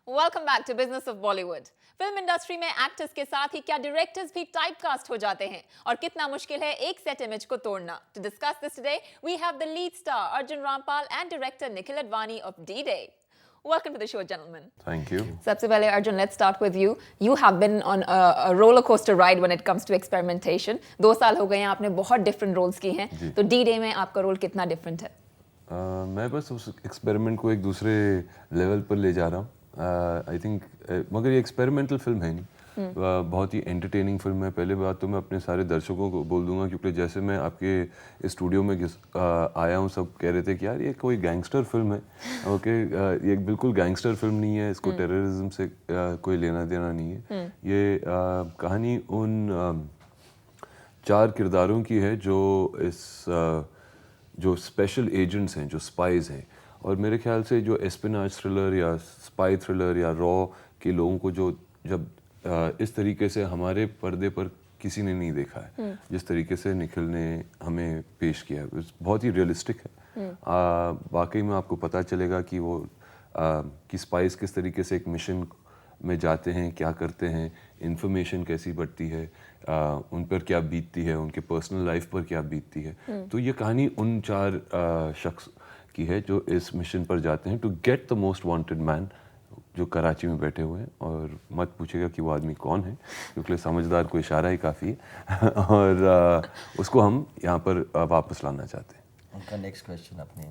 Welcome back to business of Bollywood. Film industry में actors के साथ ही क्या डायरेक्टर्स भी टाइपकास्ट हो जाते हैं और कितना मुश्किल है एक सेट इमेज को तोड़ना। To discuss this today we have the lead star Arjun Rampal and director Nikhil Advani of D-Day. Welcome to the show, gentlemen. Thank you. सबसे पहले Arjun, let's start with you. You have been on a roller coaster ride when it comes to experimentation. 2 साल हो गए हैं, आपने बहुत different roles की हैं, तो D-Day में आपका रोल कितना different है? मैं बस उस एक्सपेरिमेंट को एक दूसरे लेवल पर ले जा रहा हूँ। आई थिंक मगर ये एक्सपेरिमेंटल फिल्म है नहीं, बहुत ही एंटरटेनिंग फिल्म है। पहले बात तो मैं अपने सारे दर्शकों को बोल दूंगा, क्योंकि जैसे मैं आपके स्टूडियो में आया हूँ, सब कह रहे थे कि यार ये कोई गैंगस्टर फिल्म है। ओके, ये बिल्कुल गैंगस्टर फिल्म नहीं है, इसको टेररिज्म से कोई लेना देना नहीं है। ये कहानी उन 4 किरदारों की है जो स्पेशल एजेंट्स हैं, जो स्पाइज हैं, और मेरे ख्याल से जो एस्पिनाज थ्रिलर या स्पाई थ्रिलर या रॉ के लोगों को जो जब इस तरीके से हमारे पर्दे पर किसी ने नहीं देखा है, जिस तरीके से निखिल ने हमें पेश किया है, बहुत ही रियलिस्टिक है। वाकई में आपको पता चलेगा कि वो कि स्पाइस किस तरीके से एक मिशन में जाते हैं, क्या करते हैं, इंफॉर्मेशन कैसी बढ़ती है, उन पर क्या बीतती है, उनके पर्सनल लाइफ पर क्या बीतती है। तो ये कहानी उन 4 शख्स की है जो इस मिशन पर जाते हैं to get the most wanted man, जो कराची में बैठे हुए हैं। और मत पूछेगा कि वो आदमी कौन है, क्योंकि समझदार को इशारा ही काफ़ी है और उसको हम यहाँ पर वापस लाना चाहते हैं। उनका नेक्स्ट क्वेश्चन आपने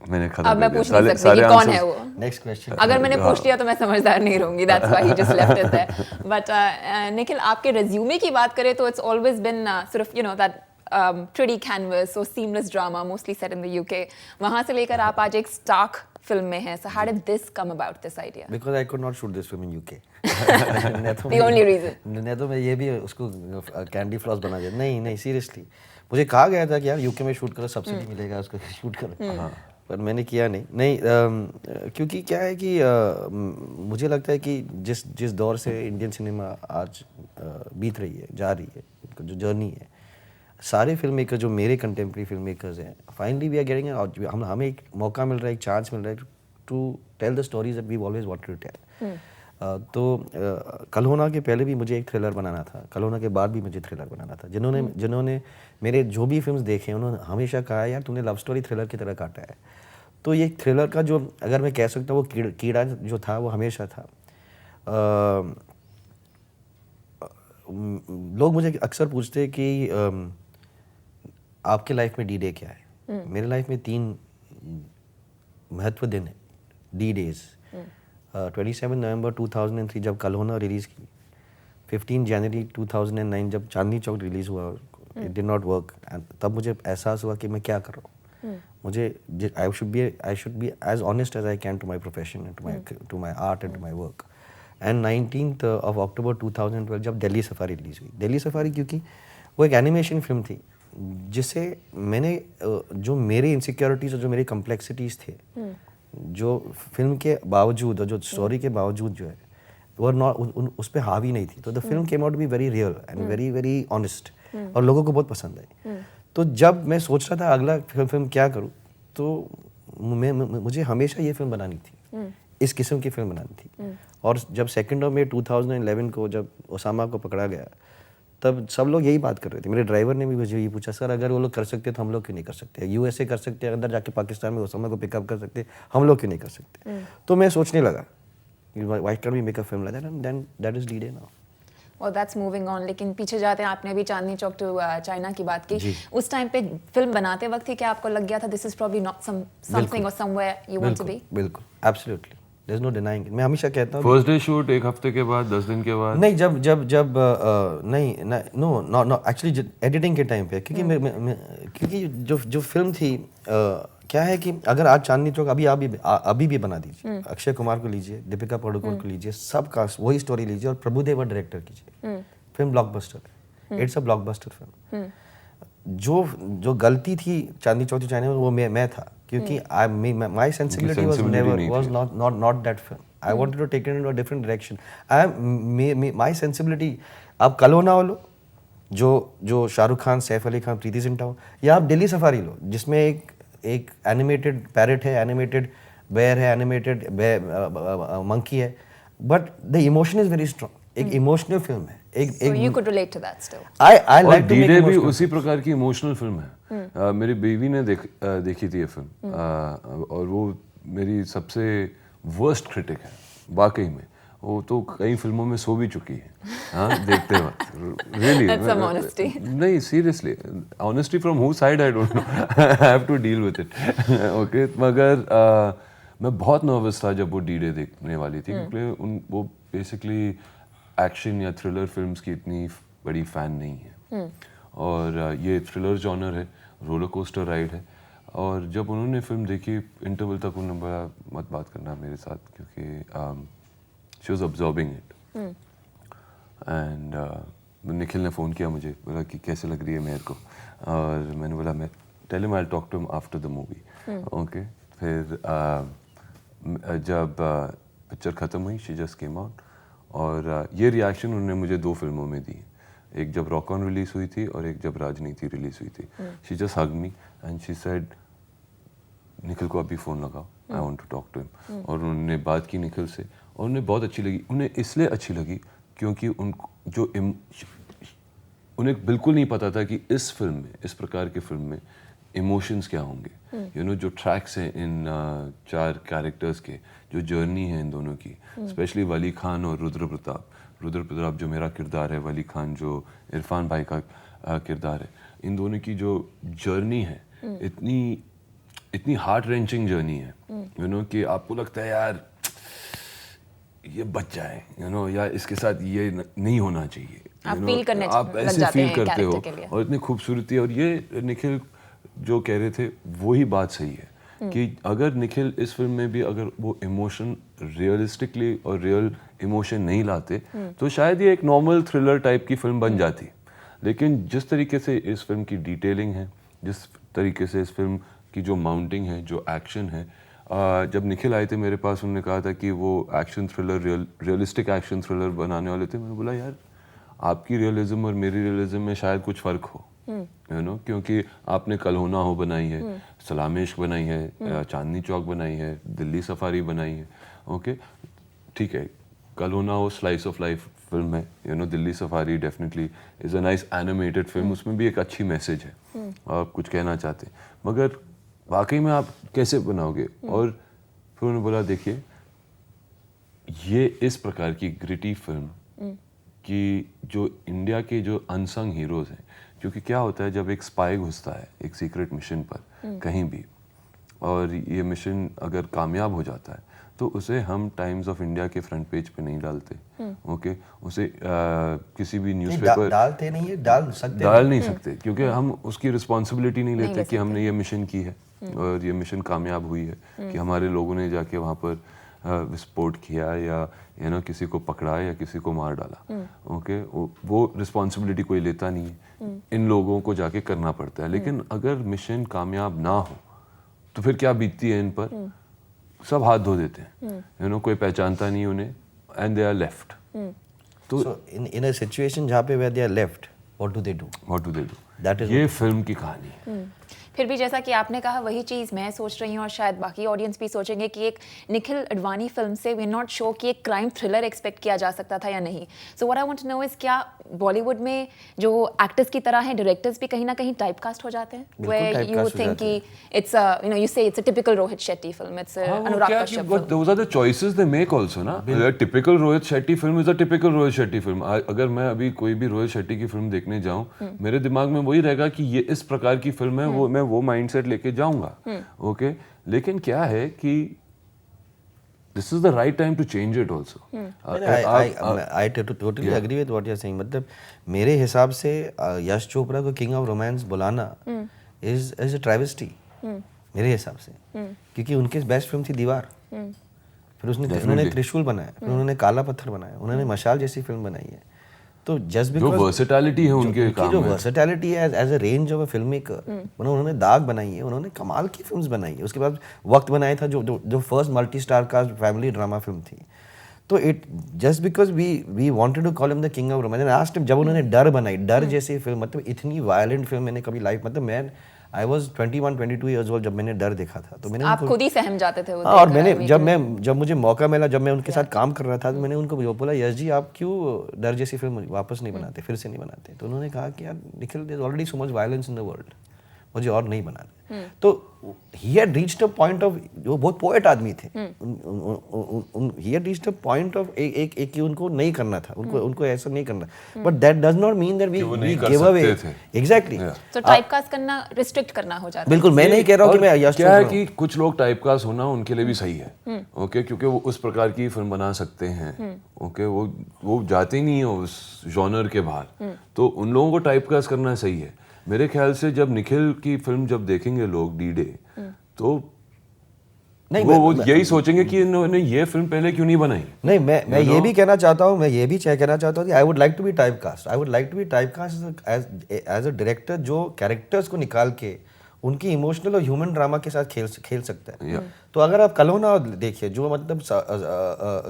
मैंने खत्म अब मैं कर दिया पूछ नहीं सकती कि कौन है वो। नेक्स्ट क्वेश्चन अगर मैंने पूछ लिया तो मैं समझदार नहीं रहूंगी, that's why he just left it there. But Nikhil, आपके रिज्यूमे की बात करें तो it's always been sort of you know that pretty canvas or seamless drama mostly set in the UK. वहां से लेकर आप आज एक स्टार्क फिल्म में हैं. So how did this come about, this idea? Because I could not shoot this film in UK. The only reason. नहीं तो मैं ये भी उसको कैंडी फ्लॉस बना दिया। नहीं सीरियसली मुझे कहा गया था कि यार यूके में शूट करो, सब्सिडी मिलेगा, उसको शूट करो। पर मैंने किया नहीं क्योंकि क्या है कि मुझे लगता है कि जिस दौर से इंडियन सिनेमा आज बीत रही है, जा रही है, जो जर्नी है, सारे फिल्म मेकर जो मेरे कंटेम्प्रेरी फिल्म मेकर्स हैं, फाइनली वी आर गेटिंग, हमें एक मौका मिल रहा है, एक चांस मिल रहा है to tell the stories that we always wanted to tell. तो कल्होना के पहले भी मुझे एक थ्रिलर बनाना था, कल्होना के बाद भी मुझे थ्रिलर बनाना था। जिन्होंने मेरे जो भी फिल्म्स देखे उन्होंने हमेशा कहा यार तूने लव स्टोरी थ्रिलर की तरह काटा है। तो ये थ्रिलर का जो, अगर मैं कह सकता हूँ, वो कीड़ा जो था वो हमेशा था। लोग मुझे अक्सर पूछते हैं कि आपके लाइफ में D-Day क्या है। मेरे लाइफ में 3 महत्व दिन है, D-Days। 27 नवंबर 2003 जब कल्होना रिलीज़ की, 15 जनवरी 2009 जब चांदनी चौक रिलीज़ हुआ, इट डिड नॉट वर्क, तब मुझे एहसास हुआ कि मैं क्या कर रहा हूँ। मुझे I should be as honest as I can to my profession and to my art and to my work. And 19th of October 2012 जब दिल्ली सफारी रिलीज़ हुई, दिल्ली सफारी क्योंकि वो एक एनिमेशन फिल्म थी जिसे मैंने जो मेरे इनसिक्योरिटीज़ और जो मेरे कम्प्लेक्सिटीज़ थे, जो फिल्म के बावजूद और जो स्टोरी के बावजूद जो है वो नॉट उस पर हावी नहीं थी। तो the film came out be very real and very very honest, और लोगों को बहुत पसंद आई। तो जब मैं सोच रहा था अगला फिल्म क्या करूं, तो मुझे हमेशा ये फिल्म बनानी थी, इस किस्म की फिल्म बनानी थी। और जब 2 मई 2011 को जब ओसामा को पकड़ा गया, तब सब लोग यही बात कर रहे थे। मेरे ड्राइवर ने भी मुझे ये पूछा, सर अगर वो लोग कर सकते तो हम लोग क्यों नहीं कर सकते? USA कर सकते हैं, अंदर जाके पाकिस्तान में ओसामा को पिकअप कर सकते, हम लोग क्यों नहीं कर सकते? तो मैं सोचने लगा why can we make a film like that, and then that is D-Day now. और दैट्स मूविंग ऑन। लेकिन पीछे जाते हैं, आपने अभी चांदनी चौक टू चाइना की बात की। उस टाइम पे फिल्म बनाते वक्त ही क्या आपको लग गया था this is probably not something और somewhere you want to be? बिल्कुल, absolutely, there is no denying it. मैं हमेशा कहता हूं फर्स्ट डे शूट 1 हफ्ते के बाद, 10 दिन के बाद नहीं, जब नहीं नो एक्चुअली एडिटिंग के टाइम पे, क्योंकि जो फिल्म थी, क्या है कि अगर आज चांदनी चौक अभी भी बना दीजिए, अक्षय कुमार को लीजिए, दीपिका पादुकोण को लीजिए, सब कास्ट वही स्टोरी लीजिए और प्रभुदेवा डायरेक्टर कीजिए, फिल्म ब्लॉकबस्टर है। It's a blockbuster film. जो गलती थी चांदनी चौक टू चाइना में, वो मैं था, क्योंकि my sensibility was not that film. I wanted to take it in a different direction. My sensibility, आप कल्होना लो जो शाहरुख खान, सैफ अली खान, प्रीति जिंटा हो, या आप दिल्ली सफारी लो जिसमें एक एनिमेटेड पैरेट है, एनिमेटेड बेयर है, एनिमेटेड मंकी है, but the emotion is very strong. एक इमोशनल फिल्म है. So you could relate to that still. I और like to make D-Day भी emotional उसी प्रकार की इमोशनल फिल्म है. मेरी बेबी ने देखी थी ये फिल्म, और वो मेरी सबसे वर्स्ट क्रिटिक है वाकई में. वो तो कई फिल्मों में सो भी चुकी है, हाँ, देखते वक्त. Really That's some honesty. नहीं, seriously, honesty from who side I don't know. I have to deal with it. Okay, मगर मैं बहुत नर्वस था जब वो D-Day देखने वाली थी, क्योंकि वो बेसिकली एक्शन या थ्रिलर फिल्म्स की इतनी बड़ी फ़ैन नहीं है. और ये थ्रिलर जॉनर है, रोलर कोस्टर राइड है. और जब उन्होंने फिल्म देखी, इंटरवल तक उन्होंने बोला मत बात करना मेरे साथ, क्योंकि she was absorbing it. And Nikhil ने फ़ोन किया मुझे, बोला कि कैसे लग रही है मेरे को, और मैंने बोला मैं tell him I will talk to him after the movie. Okay, फिर जब पिक्चर ख़त्म हुई, शी जस्ट केम आउट. और ये रिएक्शन उन्होंने मुझे 2 फिल्मों में दी. एक जब रॉक ऑन रिलीज हुई थी और एक जब राजनीति रिलीज हुई थी. She just hugged me and she said Nikhil को अभी फ़ोन लगाओ, I want to talk to him. और उन्होंने बात की निखिल से, और उन्हें बहुत अच्छी लगी. उन्हें इसलिए अच्छी लगी क्योंकि उन्हें बिल्कुल नहीं पता था कि इस फिल्म में, इस प्रकार की फिल्म में इमोशंस क्या होंगे. यू नो, जो ट्रैक्स हैं इन 4 कैरेक्टर्स के, जो जर्नी है इन दोनों की, स्पेशली वली खान और रुद्र प्रताप जो मेरा किरदार है, वली खान जो इरफान भाई का किरदार है, इन दोनों की जो जर्नी है, इतनी हार्ट रेंचिंग जर्नी है, यू नो, कि आपको लगता है यार ये बच्चा है, यू नो, या इसके साथ ये नहीं होना चाहिए. आप फील करने आप लग ऐसे जाते फील हैं करते हो, कैरेक्टर के लिए. और इतनी खूबसूरती. और ये निखिल जो कह रहे थे वही बात सही है, कि अगर निखिल इस फिल्म में भी अगर वो इमोशन रियलिस्टिकली और रियल इमोशन नहीं लाते, तो शायद ये एक नॉर्मल थ्रिलर टाइप की फिल्म बन जाती. लेकिन जिस तरीके से इस फिल्म की डिटेलिंग है, जिस तरीके से इस फिल्म की जो माउंटिंग है, जो एक्शन है, जब निखिल आए थे मेरे पास, उन्होंने कहा था कि वो action thriller, realistic action thriller बनाने वाले थे. मैंने बोला यार, आपकी रियलिज्म और मेरी रियलिज्म में शायद कुछ फ़र्क हो, यू नो, क्योंकि आपने कल होना हो बनाई है, सलाम इश्क बनाई है, चांदनी चौक बनाई है, दिल्ली सफारी बनाई है. ओके, ठीक है, कल होना हो स्लाइस ऑफ लाइफ फिल्म है, you no, Delhi safari definitely is a nice animated film. उसमें भी एक अच्छी मैसेज है, आप कुछ कहना चाहते हैं, मगर वाकई में आप कैसे बनाओगे. और फिर उन्होंने बोला देखिए, ये इस प्रकार की ग्रिटी फिल्म कि जो इंडिया के जो अनसंग हीरोज़ हैं, क्योंकि क्या होता है जब एक स्पाई घुसता है एक सीक्रेट मिशन पर कहीं भी, और ये मिशन अगर कामयाब हो जाता है, तो उसे हम टाइम्स ऑफ इंडिया के फ्रंट पेज पे नहीं डालते. ओके, उसे किसी भी न्यूज़पेपर डालते नहीं है, डाल नहीं सकते, क्योंकि हम उसकी रिस्पॉन्सिबिलिटी नहीं लेते कि हमने ये मिशन की है और ये मिशन कामयाब हुई है, कि हमारे लोगों ने जाके वहाँ पर विस्फोट किया या यू नो किसी को पकड़ा या किसी को मार डाला. ओके, वो रिस्पॉन्सिबिलिटी कोई लेता नहीं है, इन लोगों को जाके करना पड़ता है. लेकिन अगर मिशन कामयाब ना हो तो फिर क्या बीतती है इन पर, सब हाथ धो देते हैं, यू नो, कोई पहचानता नहीं उन्हें, एंड दे आर लेफ्ट. तो इन अ सिचुएशन जहाँ पे where they are left, what do they do? That is ये फिल्म की कहानी है. फिर भी जैसा कि आपने कहा, वही चीज़ मैं सोच रही हूँ और शायद बाकी ऑडियंस भी सोचेंगे कि एक निखिल अडवाणी फिल्म से वी नॉट शो कि एक क्राइम थ्रिलर एक्सपेक्ट किया जा सकता था या नहीं. So what I want to know is, क्या बॉलीवुड में जो एक्टर्स की तरह हैं, डायरेक्टर्स भी कहीं ना कहीं टाइपकास्ट हो जाते हैं, where you think कि it's a, you know, you say it's a typical Rohit Shetty film, it's a Anurag Kashyap film. Those are the choices they make also ना. Typical Rohit Shetty film is a typical Rohit Shetty film. अगर मैं अभी कोई भी रोहित शेट्टी की film देखने जाऊँ, मेरे दिमाग में वही रहेगा कि ये इस प्रकार की फिल्म है, वो मैं वो माइंडसेट लेके जाऊंगा. ओके, लेकिन क्या है कि this is the right time to change it also. I totally agree with what you're saying. मतलब मेरे हिसाब से यश चोपड़ा को किंग ऑफ रोमांस बुलाना is a travesty मेरे हिसाब से, क्योंकि उनकी बेस्ट फिल्म थी दीवार, फिर उन्होंने त्रिशूल बनाया, फिर उन्होंने काला पत्थर बनाया, उन्होंने मशाल जैसी फिल्म बनाई है. तो जस्ट बिकॉज़ जो वर्सेटैलिटी है उनके काम में, जो वर्सेटैलिटी है as a range of a film maker, उन्होंने दाग बनाई है, उन्होंने कमाल की फिल्म्स बनाई है. उसके बाद वक्त बनाया था जो first multi star cast family drama film थी. तो it just because we wanted to call him the king of romance, and last time जब उन्होंने डर बनाई, डर जैसी फिल्म, मतलब इतनी वायलेंट फिल्म मैंने कभी लाइफ, मतलब मैं आई वॉज 21-22 ईयर्स ओल्ड जब मैंने डर देखा था, तो मैंने आप खुद ही सहम जाते थे वो हाँ, और देखकर, मैंने जब मुझे मौका मिला, जब मैं उनके साथ काम कर रहा था, तो मैंने उनको बोला, यश जी आप क्यों डर जैसी फिल्म वापस नहीं बनाते, फिर से नहीं बनाते? तो उन्होंने कहा कि यार Nikhil, there is already so much violence in the world, मुझे और नहीं बनाना। तो he had reached a point of, वो बहुत पोएट आदमी थे, he had reached a point of एक कि उनको नहीं करना था, उनको ऐसा नहीं करना, but that does not mean that we give away. Exactly, तो टाइपकास्ट करना, रिस्ट्रिक्ट करना हो जाता है। बिल्कुल, मैं नहीं कह रहा हूँ कि मैं यश क्या है कि कुछ लोग टाइपकास्ट होना उनके लिए भी सही है, ओके, क्योंकि वो उस प्रकार की फिल्म बना सकते हैं, ओके, वो जाते नहीं है उस जॉनर के बाहर, तो उन लोगों को टाइपकास्ट करना सही है। मेरे ख्याल से जब निखिल की फिल्म जब देखेंगे लोग डी डे, तो नहीं, वो यही सोचेंगे कि इन्होंने ये फिल्म पहले क्यों नहीं बनाई। नहीं, मैं ये भी कहना चाहता हूँ, कि I would like to be typecast as a director जो कैरेक्टर्स को निकाल के उनकी इमोशनल और ह्यूमन ड्रामा के साथ खेल सकता है। तो अगर आप कलोना देखिए, जो मतलब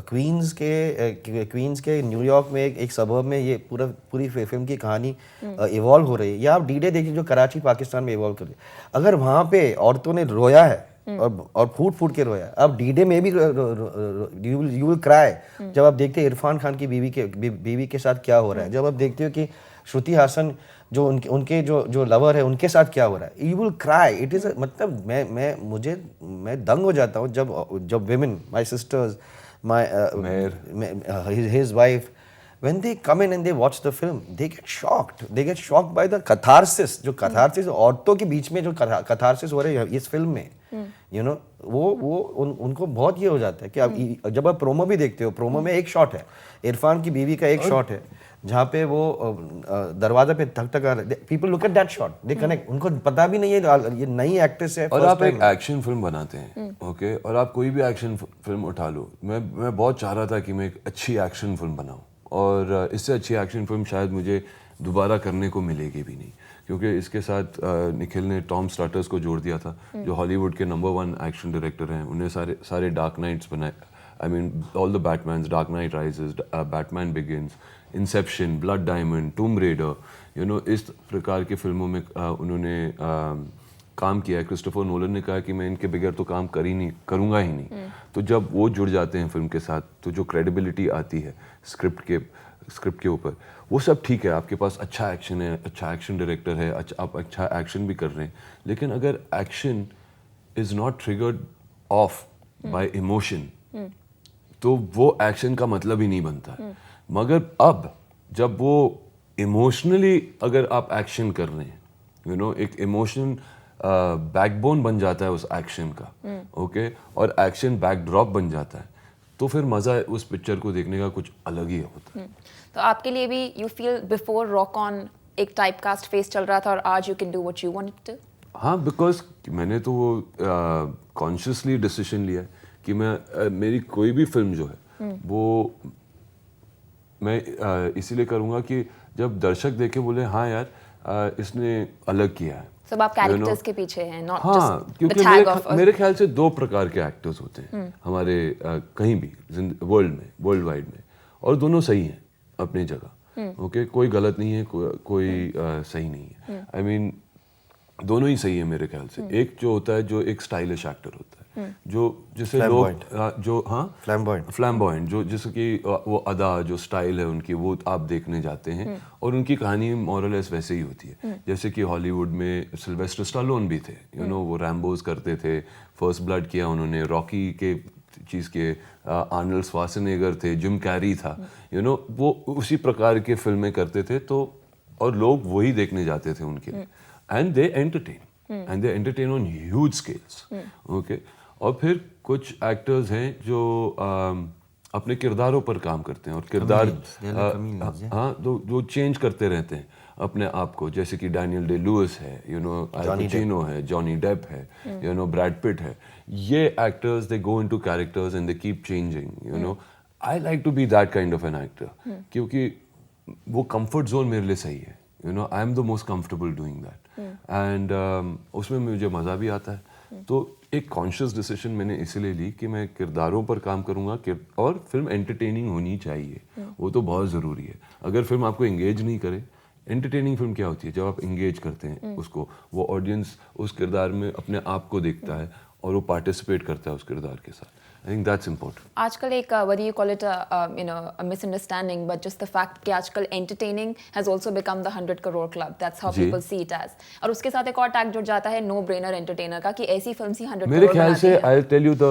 क्वींस के न्यूयॉर्क में एक सबर्ब में ये पूरी फिल्म की कहानी इवॉल्व हो रही है, या आप डी-डे देखिए जो कराची पाकिस्तान में इवॉल्व कर रही है। अगर वहाँ पे औरतों ने रोया है और फूट के रोया, अब डी-डे में भी यू विल क्राई जब आप देखते हैं इरफान खान की बीवी के साथ क्या हो रहा है, जब आप देखते हो कि श्रुति हासन जो उनके जो लवर है उनके साथ क्या हो रहा है, you will cry. It is मतलब मैं दंग हो जाता हूँ जब women, my sister's, his wife, when they come in and they watch the film, they get shocked by the catharsis, जो catharsis औरतों के बीच में जो catharsis हो रही है इस फिल्म में, you know, वो उनको बहुत ये हो जाता है कि अब जब आप प्रोमो भी देखते हो, प्रोमो में एक शॉट है इरफान की बीवी का, एक शॉट है जहाँ पे वो दरवाजा पे ठक-ठका रहे, people look at that shot, they connect, उनको पता भी नहीं है ये नई एक्ट्रेस है। और आप एक एक्शन फिल्म बनाते हैं, ओके, और आप कोई भी एक्शन फिल्म उठा लो, मैं बहुत चाह रहा था कि मैं एक अच्छी एक्शन फिल्म बनाऊं, और इससे अच्छी एक्शन फिल्म शायद मुझे दोबारा करने को मिलेगी भी नहीं, क्योंकि इसके साथ निखिल ने टॉम स्टार्टर्स को जोड़ दिया था, जो हॉलीवुड के नंबर 1 एक्शन डायरेक्टर हैं। उन्हें सारे डार्क नाइट्स बनाए, I mean all the Batmans, dark knight rises, Batman begins, Inception, Blood Diamond, Tomb Raider, you know, इस प्रकार की फिल्मों में उन्होंने काम किया है। क्रिस्टोफर नोलन ने कहा कि मैं इनके बगैर तो काम करूँगा ही नहीं। तो जब वो जुड़ जाते हैं फिल्म के साथ, तो जो क्रेडिबिलिटी आती है स्क्रिप्ट के ऊपर, वो सब ठीक है। आपके पास अच्छा एक्शन है, अच्छा एक्शन डायरेक्टर है, आप अच्छा एक्शन भी कर रहे हैं, लेकिन अगर action is not triggered of bye emotion, तो वो एक्शन का मतलब ही नहीं बनता। मगर अब जब वो इमोशनली अगर आप एक्शन कर रहे हैं, यू नो, एक इमोशन बैकबोन बन जाता है उस एक्शन का, ओके, और एक्शन बैकड्रॉप बन जाता है, तो फिर मज़ा उस पिक्चर को देखने का कुछ अलग ही होता है। तो आपके लिए भी you feel before rock on एक टाइपकास्ट फेस चल रहा था और आज you can do what you want to? हाँ, बिकॉज मैंने तो वो कॉन्शियसली डिसीजन लिया है कि मैं मेरी कोई भी फिल्म जो है वो मैं इसीलिए करूँगा कि जब दर्शक देखे बोले हाँ यार इसने अलग किया है। सब आप कैरेक्टर्स के पीछे हैं, नॉट हाँ, जस्ट क्योंकि द टैग ऑफ। मेरे ख्याल से 2 प्रकार के एक्टर्स होते हैं हमारे कहीं भी वर्ल्ड वाइड में, और दोनों सही हैं अपनी जगह, ओके, कोई गलत नहीं है, कोई सही नहीं है। आई मीन दोनों ही सही है मेरे ख्याल से। एक जो होता है जो एक स्टाइलिश एक्टर होता है, जो जिसे लोग जो फ्लैम्बॉयंट, जो जिससे कि वो अदा, जो स्टाइल है उनकी, वो आप देखने जाते हैं, और उनकी कहानी मोरलेस वैसे ही होती है। जैसे कि हॉलीवुड में सिल्वेस्टर स्टालोन भी थे, यू नो, वो रैम्बोज करते थे, फर्स्ट ब्लड किया उन्होंने, रॉकी के चीज़ के, आर्नल्ड श्वार्ज़नेगर थे, जिम कैरी था, यू नो, वो उसी प्रकार के फिल्में करते थे, तो और लोग वही देखने जाते थे उनके, and they entertain on huge scales, okay. और फिर कुछ एक्टर्स हैं जो अपने किरदारों पर काम करते हैं, और किरदार हाँ जो चेंज करते रहते हैं अपने आप को, जैसे कि डैनियल डे लुइस है, यू नो, अल पचिनो है, जॉनी डेप है, यू नो, ब्रैड पिट है। ये actors they go into characters and they keep changing, you know. I like to be that kind of an actor, क्योंकि वो comfort zone मेरे लिए सही है, you know, I am the most comfortable doing that, and उसमें मुझे मज़ा भी आता है। तो एक कॉन्शियस डिसीजन मैंने इसलिए ली कि मैं किरदारों पर काम करूंगा, और फिल्म एंटरटेनिंग होनी चाहिए, वो तो बहुत ज़रूरी है। अगर फिल्म आपको एंगेज नहीं करे, एंटरटेनिंग फिल्म क्या होती है? जब आप इंगेज करते हैं उसको, वो ऑडियंस उस किरदार में अपने आप को देखता है और वो पार्टिसिपेट करता है उस किरदार के साथ. I think that's important. आजकल एक whether you call it a misunderstanding, but just the fact कि आजकल entertaining has also become the 100 crore club. That's how ji. people see it as. और उसके साथ एक और टैग जुड़ जाता है no brainer entertainer का कि ऐसी फिल्म ही 100 मेरे crore ख्याल बनाती से है. I tell you the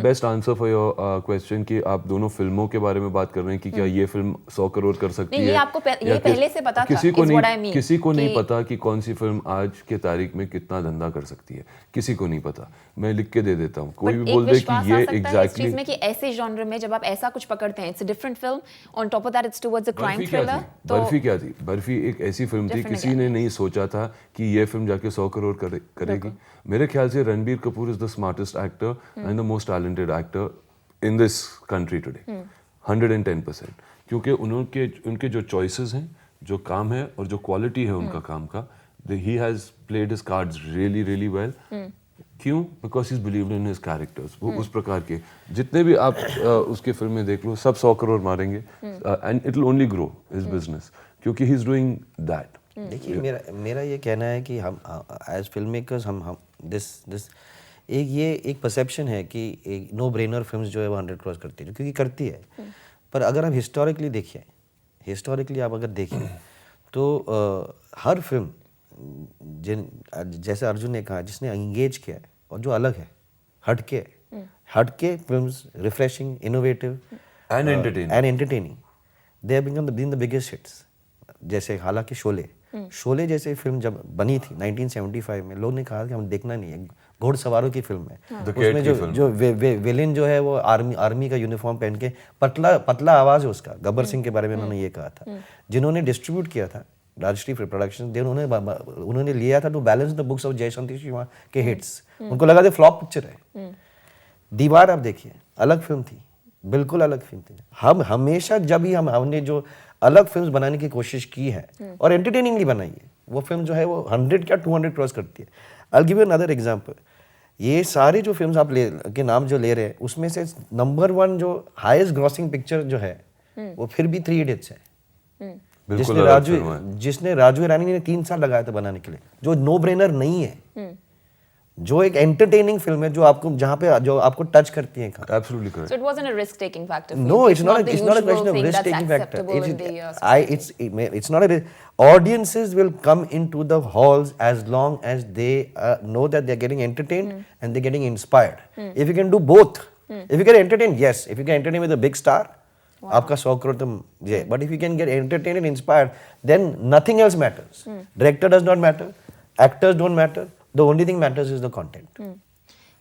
best answer for your question कि आप दोनों फिल्मों के बारे में बात कर रहे हैं कि क्या ये फिल्म 100 करोड़ कर सकती नहीं, है. ये आपको ये पहले से पता था. किसी को is नहीं what I mean. किसी को नहीं कि- पता कि कौन सी फिल्म आज के तारीख में कितना धंधा कर सकती है. किसी को नहीं पता. मैं लिख के दे देता हूँ. कोई But भी एक बोल दे विश्वास कि आ ये सकता है इस एग्जैक्टली चीज में कि ऐसे जॉनर में जब आप ऐसा कुछ पकड़ते हैं, it's a different film, on top of that it's towards a crime thriller. तो बर्फी क्या थी? बर्फी एक ऐसी फिल्म थी, Different किसी again. ने नहीं सोचा था कि ये फिल्म जाके 100 करोड़ करेगी. मेरे ख्याल से Ranbir Kapoor is the smartest actor and the most talented actor in this country today. 110%. क्योंकि उनके जो चॉइसेस हैं, जो काम है और जो क्वालिटी है उनका काम का, he has played his cards really really well. क्यों? Because he believed in his characters. वो उस प्रकार के जितने भी आप उसके फिल्में देख लो, सब 100 करोड़ मारेंगे and it will only grow his business क्योंकि ही इज डूइंग दैट. देखिए मेरा ये कहना है कि हम एज फिल्म मेकर्स हम दिस एक परसेप्शन है कि एक नो ब्रेनर फिल्म्स जो है वो 100 क्रॉस करती है, क्योंकि करती है. पर अगर हम हिस्टोरिकली आप अगर देखें तो हर फिल्म जैसे अर्जुन ने कहा, जिसने एंगेज किया है और जो अलग है, हटके films, refreshing, innovative and entertaining, they have been the biggest hits. जैसे हालांकि शोले जैसे फिल्म जब बनी थी 1975 में, लोग ने कहा कि हम देखना नहीं है, घोड़सवारों की फिल्म है. उसमें जो विलेन जो है वो आर्मी का यूनिफॉर्म पहन के, पतला आवाज है उसका. गब्बर सिंह के बारे में उन्होंने ये कहा था. जिन्होंने डिस्ट्रीब्यूट किया था राजश्री प्रोडक्शन, उन्होंने लिया था to balance the books of Jayshanti Shiva के हिट्स. उनको लगा था फ्लॉप पिक्चर है. दीवार आप देखिए, अलग फिल्म थी, बिल्कुल अलग फिल्म थी. हम हमेशा जब भी हमने जो अलग फिल्म्स बनाने की कोशिश की है और एंटरटेनिंगली बनाई है, वो फिल्म जो है वो 100 या 200 क्रॉस करती है. I will give you another example. ये सारे जो फिल्म्स आप के नाम जो ले रहे हैं, उसमें से नंबर 1 जो हाईएस्ट ग्रॉसिंग पिक्चर जो है वो फिर भी 3 इडियट्स है. जिसने राजू ईरानी ने 3 साल लगाया था बनाने के लिए, जो नो ब्रेनर नहीं है, जो एक एंटरटेनिंग फिल्म है, जो आपको टच करती है. Absolutely correct. So it wasn't a risk-taking factor. No, it's not a question of risk-taking factor. It's not a. Audiences will come into the halls as long as they know that they're getting entertained and they're getting inspired. If you can do both, if you get entertained, yes. If you get entertained with a big star, आपका 100 करोड़ तो ये. But if you can get entertained and inspired, then nothing else matters. Director does not matter. Actors don't matter. The only thing matters is the content.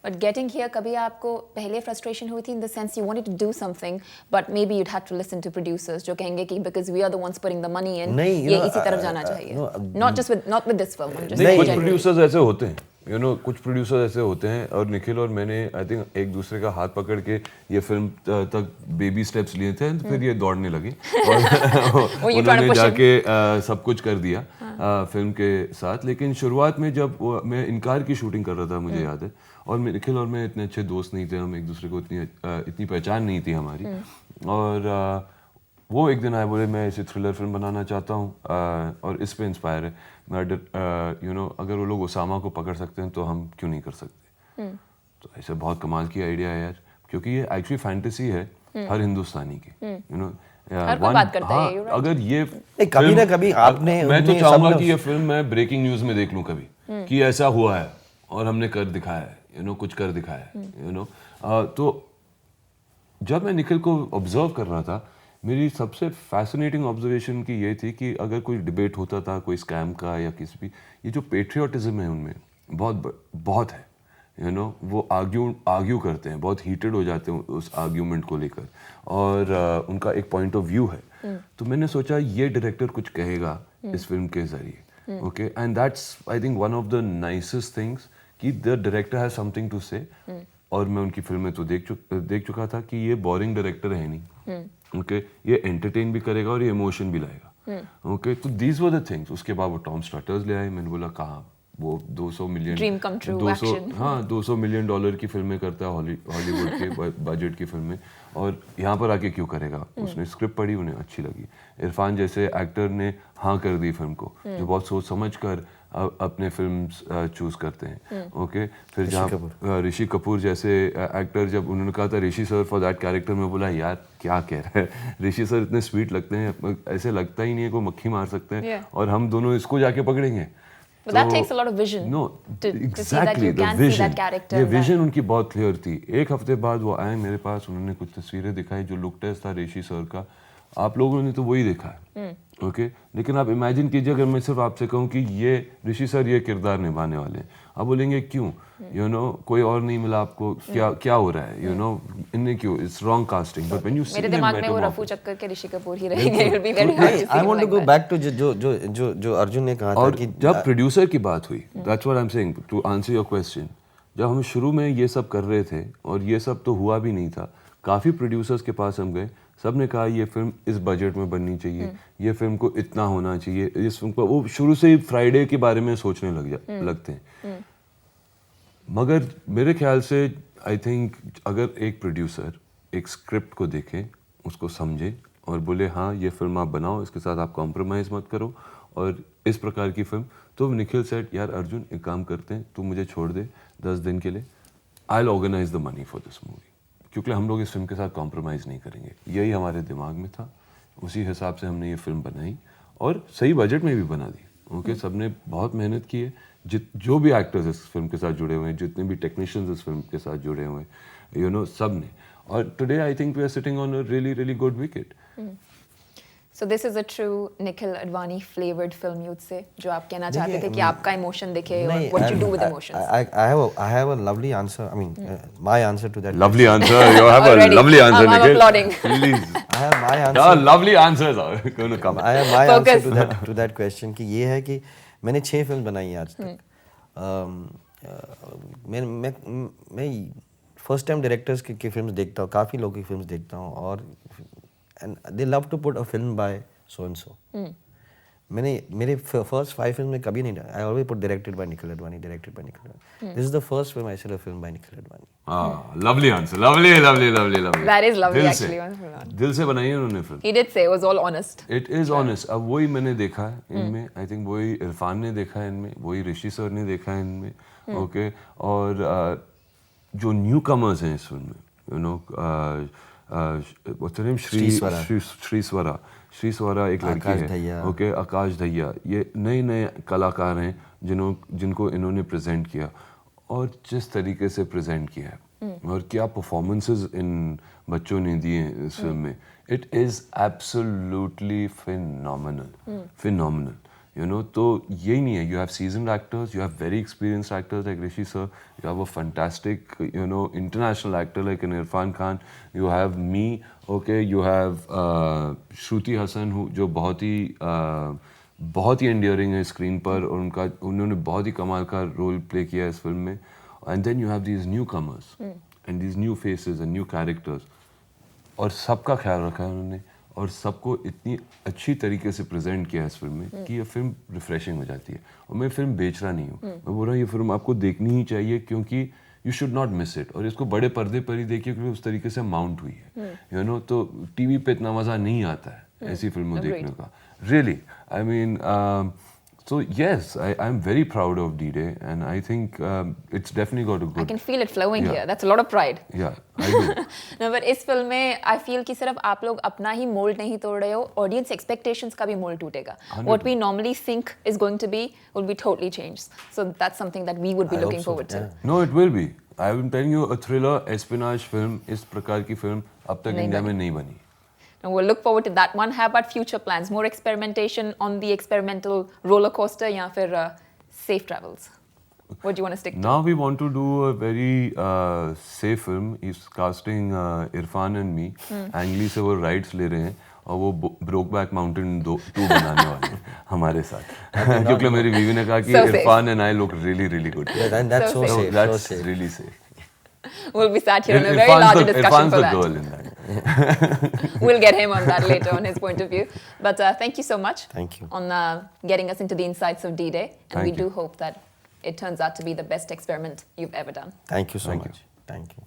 But getting here, कभी आपको पहले frustration हुई थी in the sense you wanted to do something, but maybe you'd had to listen to producers जो कहेंगे कि because we are the ones putting the money in, ये इसी तरफ जाना चाहिए. Not with this film. नहीं, कुछ प्रोड्यूसर्स ऐसे होते हैं, कुछ प्रोड्यूसर्स ऐसे होते हैं, और निखिल और मैंने आई थिंक एक दूसरे का हाथ पकड़ के ये फिल्म तक बेबी स्टेप्स लिए थे, फिर ये दौड़ने लगे और उन्होंने जाके सब कुछ कर दिया फिल्म के साथ. लेकिन शुरुआत में जब मैं इनकार की शूटिंग कर रहा था, मुझे याद है, और निखिल और मैं इतने अच्छे दोस्त नहीं थे, हम एक दूसरे को इतनी पहचान नहीं थी हमारी, और वो एक दिन आए, बोले मैं ऐसे थ्रिलर फिल्म बनाना चाहता हूँ और इस पे इंस्पायर है. अगर वो लोग ओसामा को पकड़ सकते हैं तो हम क्यों नहीं कर सकते. तो ऐसे बहुत कमाल की आइडिया है यार, क्योंकि ये एक्चुअली फैंटेसी है हर हिंदुस्तानी की. हर कोई बात करता है. अगर ये कभी ना कभी आपने, मैं तो चाहूंगा कि ये फिल्म मैं ब्रेकिंग न्यूज में देख लूं कभी कि ऐसा हुआ है और हमने कर दिखाया है, कुछ कर दिखाया है. तो जब मैं निखिल को ऑब्जर्व कर रहा था, मेरी सबसे फैसिनेटिंग ऑब्जर्वेशन की ये थी कि अगर कोई डिबेट होता था कोई स्कैम का या किसी भी, ये जो पेट्रियोटिज्म है उनमें बहुत है. वो आर्ग्यू करते हैं, बहुत हीटेड हो जाते हैं उस आर्ग्यूमेंट को लेकर, और उनका एक पॉइंट ऑफ व्यू है. तो मैंने सोचा ये डायरेक्टर कुछ कहेगा इस फिल्म के जरिए. Okay, and that's I think one of the nicest things कि the director has something to say. और मैं उनकी फिल्में तो देख चुका था कि ये बोरिंग डायरेक्टर है नहीं. ओके, ये एंटरटेन भी करेगा और ये इमोशन भी लाएगा. ओके, तो दीज वर द थिंग्स. उसके बाद वो टॉम स्ट्रटर्स ले आए. मैंने बोला कहाँ वो 200 million Dream come true action. हाँ 200 मिलियन डॉलर की फिल्में करता है हॉलीवुड के बजट की फिल्में, और यहाँ पर आके क्यों करेगा? उसने स्क्रिप्ट पढ़ी, उन्हें अच्छी लगी। इरफान जैसे एक्टर ने हाँ कर दी फिल्म को, जो बहुत सोच समझ कर अपने फिल्म चूज करते हैं। ओके, फिर जहाँ ऋषि कपूर जैसे एक्टर, जब उन्होंने कहा था ऋषि सर फॉर दैट कैरेक्टर, में बोला यार क्या कह रहा है, ऋषि सर इतने स्वीट लगते हैं, ऐसे लगता ही नहीं है कोई मक्खी मार सकते हैं, और हम दोनों इसको जाके पकड़ेंगे। But that takes a lot of vision. No, to see that exactly, you the can see vision. that character. ये विजन उनकी बहुत क्लियर थी। एक हफ्ते बाद वो आए मेरे पास, उन्होंने कुछ तस्वीरें दिखाई, जो लुक टेस्ट था ऋषि सर का, आप लोगों ने तो वही देखा है। ओके, लेकिन आप इमेजिन कीजिए अगर मैं सिर्फ आपसे कहूँ कि ये ऋषि सर ये किरदार निभाने वाले हैं, आप बोलेंगे क्यों? यू नो, कोई और नहीं मिला आपको, क्या क्या हो रहा है? यू नो, इनने क्यों, it's wrong casting. But when you see मेरे दिमाग में वो रफू चक्कर के ऋषि कपूर ही रहेंगे। It will be very hard to see I want to him go like back to जो अर्जुन ने कहा था और कि जब प्रोड्यूसर की बात हुई, that's what I am saying to answer your question, जब हम शुरू में ये सब कर रहे थे और ये सब तो हुआ भी नहीं था, काफ़ी प्रोड्यूसर्स के पास हम गए, सब ने कहा ये फिल्म इस बजट में बननी चाहिए, ये फिल्म को इतना होना चाहिए, इस फिल्म को, वो शुरू से ही फ्राइडे के बारे में सोचने लगते हैं। मगर मेरे ख्याल से आई थिंक अगर एक प्रोड्यूसर एक स्क्रिप्ट को देखे, उसको समझे और बोले हाँ ये फिल्म आप बनाओ, इसके साथ आप कॉम्प्रोमाइज़ मत करो, और इस प्रकार की फिल्म, तो निखिल सेड यार अर्जुन एक काम करते हैं, तू मुझे छोड़ दे 10 दिन के लिए, I will organise the money for this movie, क्योंकि हम लोग इस फिल्म के साथ कॉम्प्रोमाइज़ नहीं करेंगे। यही हमारे दिमाग में था, उसी हिसाब से हमने ये फिल्म बनाई और सही बजट में भी बना दी। ओके, सबने बहुत मेहनत की है, जो भी एक्टर्स इस फिल्म के साथ जुड़े हुए हैं, जितने भी टेक्नीशियंस इस फिल्म के साथ जुड़े हुए हैं, यू नो, सब ने, और today I think we are sitting on a really really good wicket. So this is a true Nikhil Advani flavored film, you'd say, जो आप कहना चाहते थे कि आपका इमोशन दिखे और what you do with emotions. I have a lovely answer. I mean, my answer to that. Lovely answer. You have a lovely answer, I'm Nikhil. applauding. Please. I have my answer. Yeah, lovely answers are going to come. I have my Focus. answer to that question कि ये है कि मैंने 6 film बनाई है आज तक। मैं फर्स्ट टाइम डायरेक्टर्स की फिल्म्स देखता हूँ, काफ़ी लोगों की फिल्म्स देखता हूँ, और and they love to put a film by so and so. मैंने मेरे फर्स्ट 5 फिल्म में कभी नहीं डाला, I always put directed by Nikhil Advani, directed by Nikhil Advani. This is the first film I said a film by Nikhil Advani. Lovely answer. Lovely. That is lovely दिल actually. से, दिल से बनाई है उन्होंने film. He did say it was all honest. It is honest. अब वही मैंने देखा है इनमें, आई थिंक वही इरफान ने देखा है इनमें, वही ऋषि सर ने देखा है इनमें। ओके, और जो न्यू कमर्स हैं इस फिल्म में, you know, what's her name, Shri Swara एक लड़की है, ओके, आकाश दहिया, ये नए कलाकार हैं जिनको इन्होंने प्रेजेंट किया, और जिस तरीके से प्रेजेंट किया है और क्या परफॉर्मेंसेस इन बच्चों ने दिए हैं इस फिल्म में, it is absolutely phenomenal, you know. तो यही नहीं है, you have seasoned actors, you have very experienced actors like Rishi sir, you have a fantastic, you know, international actor like an Irrfan Khan, you have me, okay, you have Shruti Haasan, जो बहुत ही endearing है screen पर, और उन्होंने बहुत ही कमाल का रोल प्ले किया है इस फिल्म में। And then you have these newcomers and these new faces and new characters, और सबका ख्याल रखा है उन्होंने, और सबको इतनी अच्छी तरीके से प्रेजेंट किया है इस फिल्म में कि ये फिल्म रिफ्रेशिंग हो जाती है। और मैं फिल्म बेच रहा नहीं हूँ, मैं बोल रहा हूँ ये फिल्म आपको देखनी ही चाहिए, क्योंकि you should not miss it, और इसको बड़े पर्दे पर ही देखिए, क्योंकि उस तरीके से माउंट हुई है, यू नो। तो टीवी पे इतना मज़ा नहीं आता है ऐसी फिल्मों देखने का, really, I mean, so yes, I'm very proud of D-Day, and I think it's definitely got a good. I can feel it flowing here. That's a lot of pride. Yeah, I do. No, but इस film में I feel कि सिर्फ आप लोग अपना ही mould नहीं तोड़ रहे हो, audience expectations का भी मोल्ड टूटेगा. What we normally think is going to be will be totally changed. So that's something that we would be looking forward to. No, it will be. I've been telling you, a thriller, espionage film, इस प्रकार की film अब तक India में नहीं बनी. And we'll look forward to that one. How about future plans? More experimentation on the experimental roller coaster, या फिर safe travels? What do you want to stick to? Now we want to do a very safe film. He's casting Irfan and me. Ang Lee से वो rights ले रहे हैं, और वो Brokeback Mountain 2 बनाने वाले हैं हमारे साथ, क्योंकि मेरी बीवी ने कहा कि Irfan and I look really really good. Yeah, that's so safe. That's really safe. We'll be sat here in a very larger discussion for that. Irfan's the girl in that. We'll get him on that later, on his point of view. But thank you so much. Thank you. On getting us into the insights of D-Day. And we do hope that it turns out to be the best experiment you've ever done. Thank you so Thank you. much. Thank you.